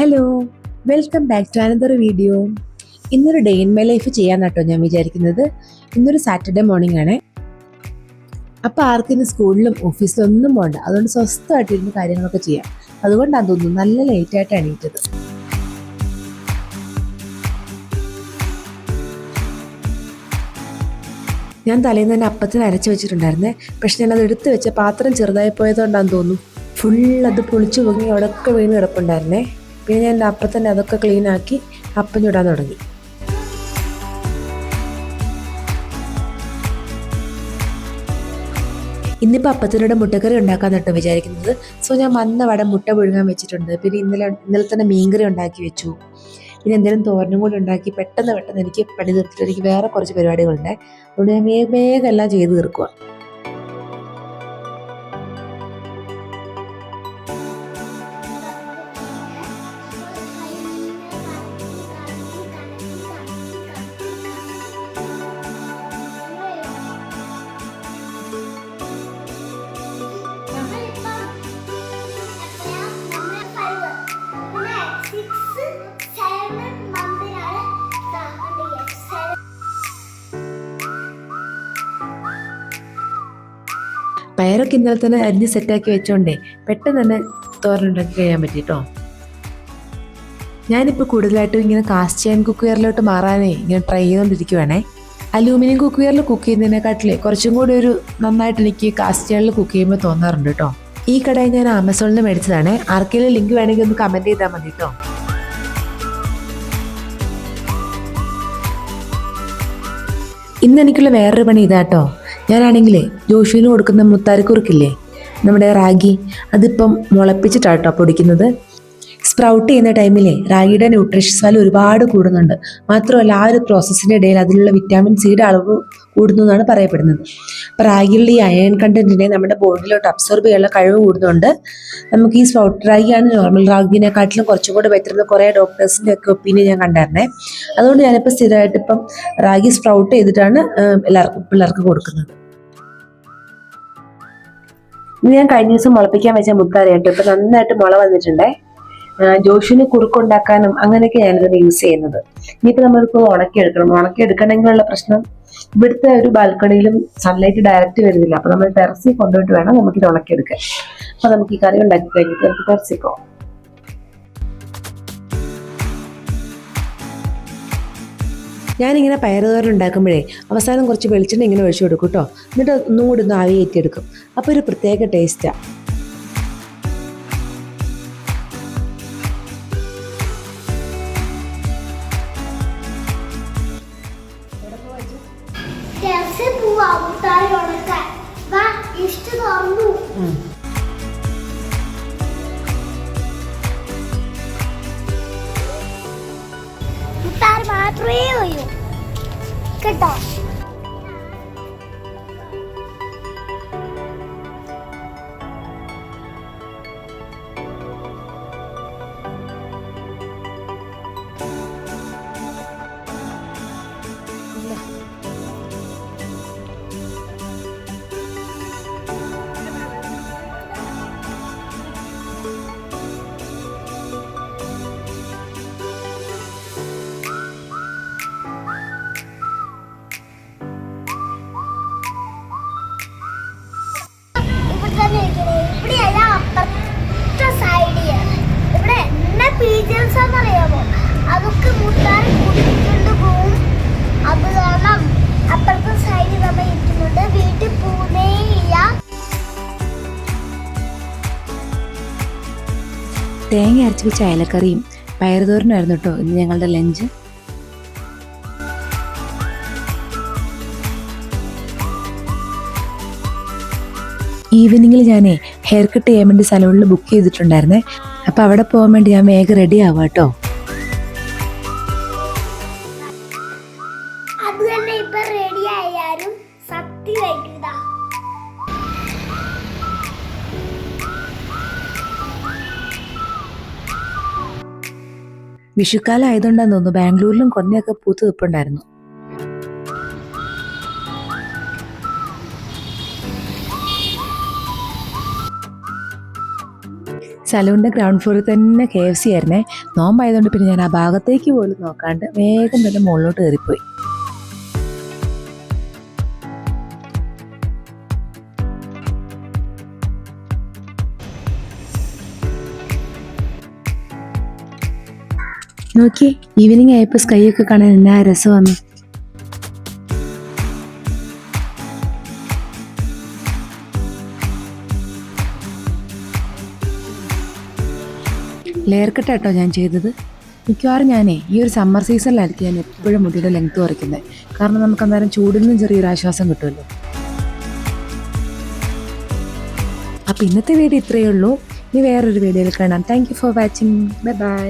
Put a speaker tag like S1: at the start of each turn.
S1: Hello, welcome back to another video. ഇന്നൊരു day in my life ചെയ്യാൻ കേട്ടോ ഞാൻ വിചാരിക്കുന്നത്. ഇന്നൊരു സാറ്റർഡേ മോർണിംഗ് ആണ്. അപ്പോൾ ആർക്കിന്ന് സ്കൂളിലും ഓഫീസിലും ഒന്നും പോകണ്ട, അതുകൊണ്ട് സ്വസ്ഥമായിട്ടിരുന്ന് കാര്യങ്ങളൊക്കെ ചെയ്യാം. അതുകൊണ്ടാണ് തോന്നുന്നു നല്ല ലേറ്റായിട്ട് എണീറ്റത്. ഞാൻ തലേന്ന് തന്നെ അപ്പത്തിന് അരച്ച് വെച്ചിട്ടുണ്ടായിരുന്നേ. പക്ഷെ ഞാനത് എടുത്ത് വെച്ച പാത്രം ചെറുതായി പോയതുകൊണ്ടാന്ന് തോന്നുന്നു അത് പൊളിച്ചു പൊങ്ങി അവിടെയൊക്കെ വീണ് കിടപ്പുണ്ടായിരുന്നേ. പിന്നെ ഞാൻ അപ്പം തന്നെ അതൊക്കെ ക്ലീനാക്കി അപ്പം ചുടാൻ തുടങ്ങി. ഇന്നിപ്പോൾ അപ്പത്തിലൂടെ മുട്ടക്കറി ഉണ്ടാക്കാൻ തൊട്ട് വിചാരിക്കുന്നത്. സോ ഞാൻ വന്നവിടെ മുട്ട പുഴുങ്ങാൻ വെച്ചിട്ടുണ്ട്. പിന്നെ ഇന്നലെ തന്നെ മീൻകറി ഉണ്ടാക്കി വെച്ചു. പിന്നെ എന്തെങ്കിലും തോരനും കൂടി ഉണ്ടാക്കി പെട്ടെന്ന് എനിക്ക് പണി തീർത്തിട്ട് എനിക്ക് വേറെ കുറച്ച് പരിപാടികളുണ്ട്. അതുകൊണ്ട് ഞാൻ വേഗം എല്ലാം ചെയ്ത് തീർക്കുക. പയറൊക്കെ ഇന്നലെ തന്നെ അരിഞ്ഞ് സെറ്റാക്കി വെച്ചോണ്ടേ പെട്ടെന്ന് തന്നെ തോരനുണ്ടാക്കി കഴിയാൻ പറ്റി കേട്ടോ. ഞാനിപ്പോൾ കൂടുതലായിട്ടും ഇങ്ങനെ കാസ്റ്റ് അയൺ കുക്ക് വെയറിലോട്ട് മാറാനേ ഇങ്ങനെ ട്രൈ ചെയ്തുകൊണ്ടിരിക്കുവാണേ. അലൂമിനിയം കുക്ക് വെയറിൽ കുക്ക് ചെയ്യുന്നതിനെക്കാട്ടിലേ കുറച്ചും കൂടി ഒരു നന്നായിട്ട് എനിക്ക് കാസ്റ്റ് അയണിൽ കുക്ക് ചെയ്യുമ്പോൾ തോന്നാറുണ്ട് കേട്ടോ. ഈ കടയിൽ ഞാൻ ആമസോണിൽ നിന്ന് മേടിച്ചതാണ്. ആർക്കെങ്കിലും ലിങ്ക് വേണമെങ്കിൽ ഒന്ന് കമൻറ്റ് ചെയ്താൽ മതി കേട്ടോ. ഇന്ന് എനിക്കുള്ള വേറൊരു പണി ഇതാട്ടോ. ഞാനാണെങ്കിലേ ജോഷുവിന് കൊടുക്കുന്ന മുത്താരിക്കുറുക്കില്ലേ, നമ്മുടെ റാഗി, അതിപ്പം മുളപ്പിച്ചിട്ടാട്ടോ പൊടിക്കുന്നത്. സ്പ്രൗട്ട് ചെയ്യുന്ന ടൈമിലെ റാഗിയുടെ ന്യൂട്രീഷ്യസ് വാല്യൂ ഒരുപാട് കൂടുന്നുണ്ട്. മാത്രമല്ല ആ ഒരു പ്രോസസ്സിൻ്റെ ഇടയിൽ അതിലുള്ള വിറ്റാമിൻ സിയുടെ അളവ് കൂടുന്നു എന്നാണ് പറയപ്പെടുന്നത്. അപ്പോൾ റാഗിയുള്ള ഈ അയൺ കണ്ടന്റിനെ നമ്മുടെ ബോഡിയിലോട്ട് അബ്സോർബ് ചെയ്യാനുള്ള കഴിവ് കൂടുന്നുണ്ട്. നമുക്ക് ഈ സ്പ്രൗട്ട് റാഗിയാണ് നോർമൽ റാഗിനെക്കാട്ടിലും കുറച്ചും കൂടെ ബെറ്റർ എന്ന് കുറേ ഡോക്ടേഴ്സിൻ്റെ ഒക്കെ ഒപ്പീനിയൻ ഞാൻ കണ്ടായിരുന്നേ. അതുകൊണ്ട് ഞാനിപ്പോൾ സ്ഥിരമായിട്ട് ഇപ്പം റാഗി സ്പ്രൗട്ട് ചെയ്തിട്ടാണ് പിള്ളേർക്ക് കൊടുക്കുന്നത്. ഇനി ഞാൻ കഴിഞ്ഞ ദിവസം മുളപ്പിക്കാൻ വെച്ച മുത്താറിയായിട്ട് ഇപ്പം നന്നായിട്ട് മുള വന്നിട്ടുണ്ടേ. ജോഷിന് കുറുക്കുണ്ടാക്കാനും അങ്ങനെയൊക്കെ ഞാനിത് യൂസ് ചെയ്യുന്നത്. ഇനിയിപ്പോൾ നമ്മൾക്ക് ഉണക്കിയെടുക്കണമെങ്കിലുള്ള പ്രശ്നം ഇവിടുത്തെ ഒരു ബാൽക്കണിയിലും സൺലൈറ്റ് ഡയറക്റ്റ് വരുന്നില്ല. അപ്പോൾ നമ്മൾ ടെറസിൽ കൊണ്ടുപോയിട്ട് വേണം നമുക്കിത് ഉണക്കിയെടുക്കാൻ. അപ്പോൾ നമുക്ക് ഈ കറി ഉണ്ടാക്കി കഴിഞ്ഞിട്ട് നമുക്ക് ടെറസിൽ പോകാം. ഞാനിങ്ങനെ പയറുതോരൻ ഉണ്ടാക്കുമ്പോഴേ അവസാനം കുറച്ച് വെളിച്ചെണ്ണ ഇങ്ങനെ ഒഴിച്ചു കൊടുക്കും കേട്ടോ. എന്നിട്ട് ഒന്നും കൂടി ഒന്ന് ആവി കയറ്റിയെടുക്കും. അപ്പോൾ ഒരു പ്രത്യേക ടേസ്റ്റാണ്.
S2: മാത്രമേ ഉള്ളൂ കേട്ടോ. ഇവിടെയല്ല അപ്പുറത്തെ സൈഡിലാണ്. ഇവിടെ എന്നെ പീജൻസ് എന്നറിയാമോ, അതൊക്കെ മുട്ടാൻ കുടിക്കൊണ്ട് പോവും. അത് കാരണം അപ്പുറത്തെ സൈഡിൽ നമ്മൾ ഇരിക്കുന്നുണ്ട്. വീട്ടിൽ പോകുന്നേയില്ല.
S1: തേങ്ങ അരച്ച് വെച്ച അയലക്കറിയും പയറുതോരനായിരുന്നു കേട്ടോ ഇന്ന് ഞങ്ങളുടെ ലഞ്ച്. ഈവനിങ്ങിൽ ഞാനേ ഹെയർ കട്ട് ചെയ്യാൻ വേണ്ടി സലൂണിൽ ബുക്ക് ചെയ്തിട്ടുണ്ടായിരുന്നേ. അപ്പോൾ അവിടെ പോകാൻ വേണ്ടി ഞാൻ വേഗം റെഡി ആവാം കേട്ടോ.
S2: അത് തന്നെ ഇപ്പൊ റെഡി ആയാലും സത്യമായിട്ടില്ല.
S1: വിഷുക്കാലം ആയതുകൊണ്ടാന്ന് തോന്നുന്നു ബാംഗ്ലൂരിലും കൊന്നയൊക്കെ പൂത്ത് നിൽപ്പുണ്ടായിരുന്നു. സലൂണിൻ്റെ ഗ്രൗണ്ട് ഫ്ലോറിൽ തന്നെ KFC ആയിരുന്നേ. നോമ്പായതുകൊണ്ട് പിന്നെ ഞാൻ ആ ഭാഗത്തേക്ക് പോലും നോക്കാണ്ട് വേഗം തന്നെ മുകളിലോട്ട് കയറിപ്പോയി. നോക്കി ഈവനിങ് ആയപ്പോൾ സ്കൈ ഒക്കെ കാണാൻ എന്നാ രസമാണ്. ലെയർ കട്ടാട്ടോ ഞാൻ ചെയ്തത്. മിക്കവാറും ഞാനേ ഈ ഒരു സമ്മർ സീസണിലായിരിക്കും ഞാൻ എപ്പോഴും മുടിയുടെ ലെങ്ത് കുറയ്ക്കുന്നത്. കാരണം നമുക്ക് അന്നേരം ചൂടിൽ നിന്നും ചെറിയൊരു ആശ്വാസം കിട്ടുമല്ലോ. അപ്പോൾ ഇന്നത്തെ വീഡിയോ ഇത്രയേ ഉള്ളൂ. ഇനി വേറൊരു വീഡിയോയിൽ കാണാം. Thank you for watching. Bye bye.